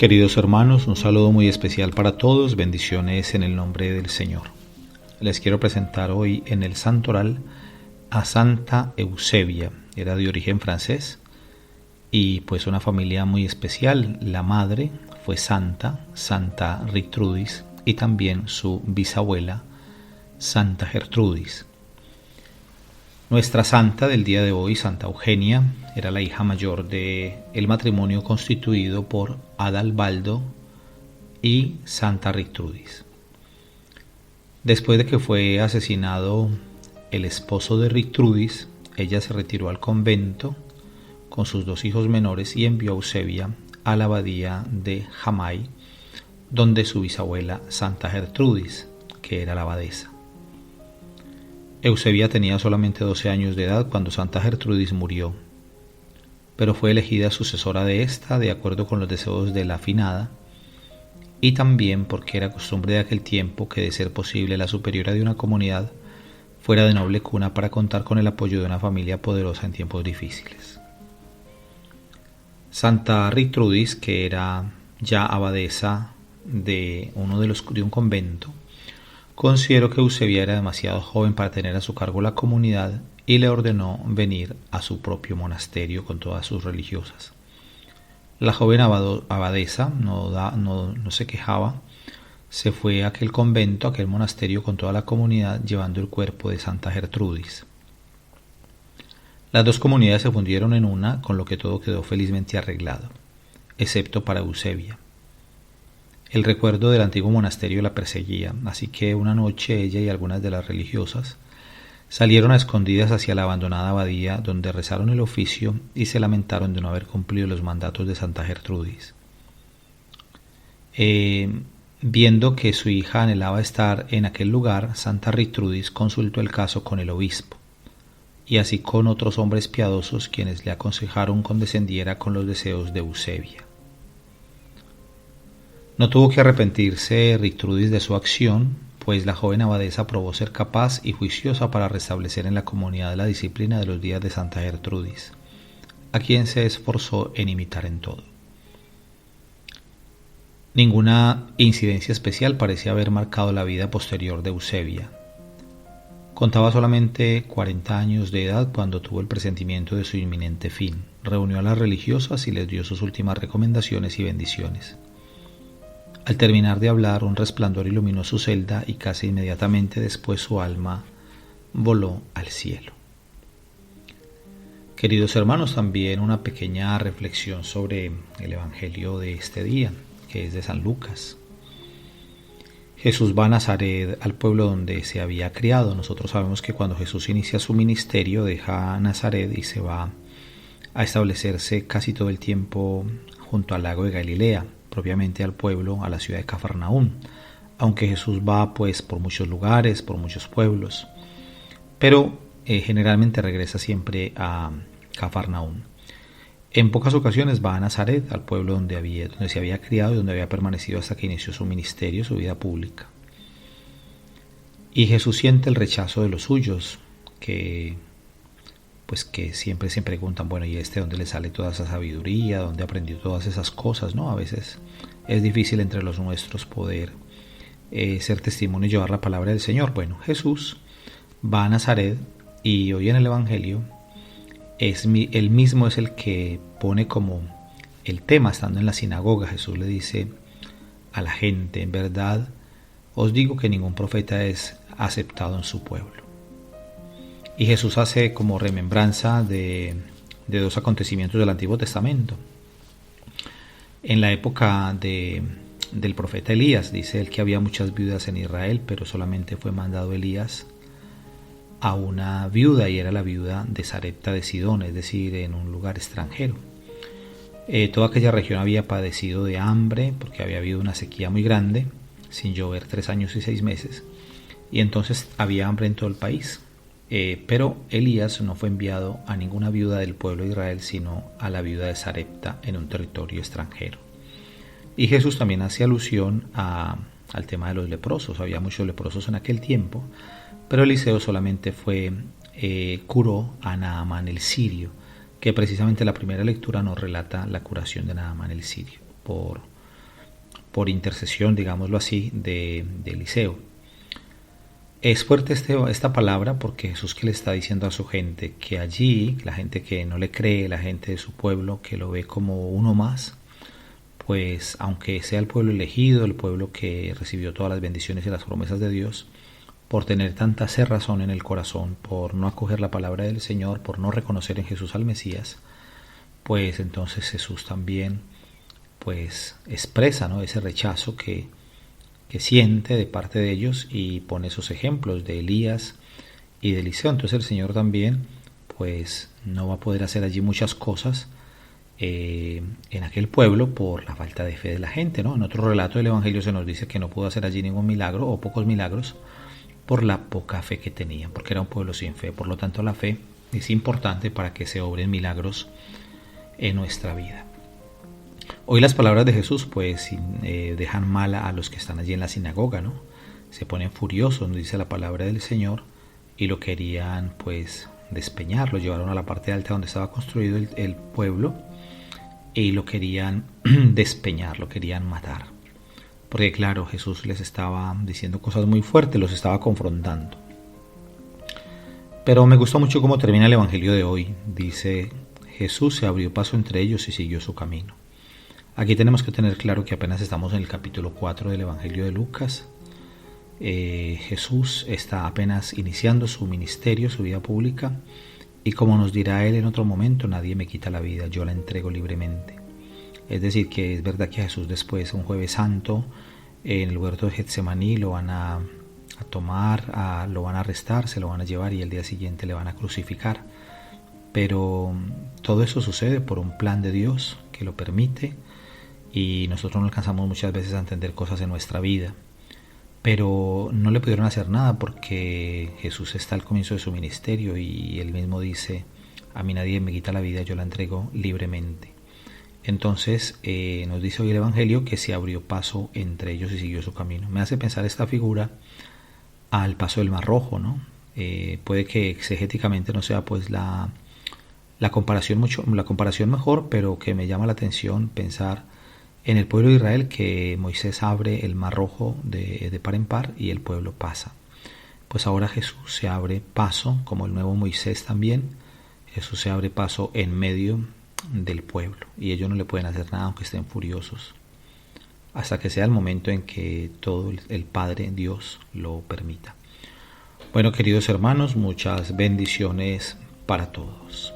Queridos hermanos, un saludo muy especial para todos, bendiciones en el nombre del Señor. Les quiero presentar hoy en el Santoral a Santa Eusebia. Era de origen francés y pues una familia muy especial. La madre fue Santa Ritrudis, y también su bisabuela, Santa Gertrudis. Nuestra santa del día de hoy, Santa Eugenia, era la hija mayor del matrimonio constituido por Adalbaldo y Santa Ritrudis. Después de que fue asesinado el esposo de Ritrudis, ella se retiró al convento con sus dos hijos menores y envió a Eusebia a la abadía de Jamay, donde su bisabuela Santa Gertrudis, que era la abadesa. Eusebia tenía solamente 12 años de edad cuando Santa Gertrudis murió, pero fue elegida sucesora de esta de acuerdo con los deseos de la afinada, y también porque era costumbre de aquel tiempo que, de ser posible, la superiora de una comunidad fuera de noble cuna para contar con el apoyo de una familia poderosa en tiempos difíciles. Santa Ritrudis, que era ya abadesa de un convento, consideró que Eusebia era demasiado joven para tener a su cargo la comunidad y le ordenó venir a su propio monasterio con todas sus religiosas. La joven abadesa no se quejaba, se fue a aquel convento, a aquel monasterio con toda la comunidad, llevando el cuerpo de Santa Gertrudis. Las dos comunidades se fundieron en una, con lo que todo quedó felizmente arreglado, excepto para Eusebia. El recuerdo del antiguo monasterio la perseguía, así que una noche ella y algunas de las religiosas salieron a escondidas hacia la abandonada abadía, donde rezaron el oficio y se lamentaron de no haber cumplido los mandatos de Santa Gertrudis. Viendo que su hija anhelaba estar en aquel lugar, Santa Ritrudis consultó el caso con el obispo, y así con otros hombres piadosos, quienes le aconsejaron condescendiera con los deseos de Eusebia. No tuvo que arrepentirse Ritrudis de su acción, pues la joven abadesa probó ser capaz y juiciosa para restablecer en la comunidad la disciplina de los días de Santa Gertrudis, a quien se esforzó en imitar en todo. Ninguna incidencia especial parecía haber marcado la vida posterior de Eusebia. Contaba solamente 40 años de edad cuando tuvo el presentimiento de su inminente fin. Reunió a las religiosas y les dio sus últimas recomendaciones y bendiciones. Al terminar de hablar, un resplandor iluminó su celda y casi inmediatamente después su alma voló al cielo. Queridos hermanos, también una pequeña reflexión sobre el Evangelio de este día, que es de San Lucas. Jesús va a Nazaret, al pueblo donde se había criado. Nosotros sabemos que cuando Jesús inicia su ministerio deja Nazaret y se va a establecerse casi todo el tiempo junto al lago de Galilea, propiamente al pueblo, a la ciudad de Cafarnaúm, aunque Jesús va pues por muchos lugares, por muchos pueblos, pero generalmente regresa siempre a Cafarnaúm. En pocas ocasiones va a Nazaret, al pueblo donde se había criado y donde había permanecido hasta que inició su ministerio, su vida pública. Y Jesús siente el rechazo de los suyos, que siempre se preguntan, bueno, ¿y dónde le sale toda esa sabiduría? ¿Dónde aprendió todas esas cosas? ¿No? A veces es difícil entre los nuestros poder ser testimonio y llevar la palabra del Señor. Bueno, Jesús va a Nazaret y hoy en el Evangelio él mismo es el que pone como el tema, estando en la sinagoga. Jesús le dice a la gente, en verdad os digo que ningún profeta es aceptado en su pueblo. Y Jesús hace como remembranza de dos acontecimientos del Antiguo Testamento. En la época del profeta Elías, dice él que había muchas viudas en Israel, pero solamente fue mandado Elías a una viuda, y era la viuda de Sarepta de Sidón, es decir, en un lugar extranjero. Toda aquella región había padecido de hambre porque había habido una sequía muy grande, sin llover 3 años y 6 meses, y entonces había hambre en todo el país. Pero Elías no fue enviado a ninguna viuda del pueblo de Israel, sino a la viuda de Sarepta en un territorio extranjero. Y Jesús también hace alusión al tema de los leprosos. Había muchos leprosos en aquel tiempo, pero Eliseo solamente curó a Naamán el sirio, que precisamente la primera lectura nos relata la curación de Naamán el sirio por por intercesión, digámoslo así, de Eliseo. Es fuerte esta palabra porque Jesús que le está diciendo a su gente que allí, la gente que no le cree, la gente de su pueblo que lo ve como uno más, pues aunque sea el pueblo elegido, el pueblo que recibió todas las bendiciones y las promesas de Dios, por tener tanta cerrazón en el corazón, por no acoger la palabra del Señor, por no reconocer en Jesús al Mesías, pues entonces Jesús también pues expresa, ¿no?, ese rechazo que siente de parte de ellos y pone esos ejemplos de Elías y de Eliseo. Entonces el Señor también pues no va a poder hacer allí muchas cosas en aquel pueblo por la falta de fe de la gente, ¿no? En otro relato del Evangelio se nos dice que no pudo hacer allí ningún milagro o pocos milagros por la poca fe que tenían, porque era un pueblo sin fe. Por lo tanto, la fe es importante para que se obren milagros en nuestra vida. Hoy las palabras de Jesús pues dejan mal a los que están allí en la sinagoga, ¿no? Se ponen furiosos, nos dice la palabra del Señor, y lo querían pues despeñar, lo llevaron a la parte alta donde estaba construido el pueblo y lo querían despeñar, lo querían matar. Porque claro, Jesús les estaba diciendo cosas muy fuertes, los estaba confrontando. Pero me gustó mucho cómo termina el Evangelio de hoy. Dice, Jesús se abrió paso entre ellos y siguió su camino. Aquí tenemos que tener claro que apenas estamos en el capítulo 4 del Evangelio de Lucas. Jesús está apenas iniciando su ministerio, su vida pública, y como nos dirá él en otro momento, nadie me quita la vida, yo la entrego libremente. Es decir, que es verdad que a Jesús después, un jueves santo, en el huerto de Getsemaní lo van a tomar, lo van a arrestar, se lo van a llevar y el día siguiente le van a crucificar. Pero todo eso sucede por un plan de Dios que lo permite, y nosotros no alcanzamos muchas veces a entender cosas en nuestra vida, pero no le pudieron hacer nada porque Jesús está al comienzo de su ministerio y él mismo dice, a mí nadie me quita la vida, yo la entrego libremente. Entonces nos dice hoy el Evangelio que se abrió paso entre ellos y siguió su camino. Me hace pensar esta figura al paso del Mar Rojo, ¿no? Puede que exegéticamente no sea pues la comparación mejor, pero que me llama la atención pensar en el pueblo de Israel que Moisés abre el Mar Rojo de par en par y el pueblo pasa. Pues ahora Jesús se abre paso, como el nuevo Moisés también. Jesús se abre paso en medio del pueblo y ellos no le pueden hacer nada aunque estén furiosos, hasta que sea el momento en que todo el Padre Dios lo permita. Bueno, queridos hermanos, muchas bendiciones para todos.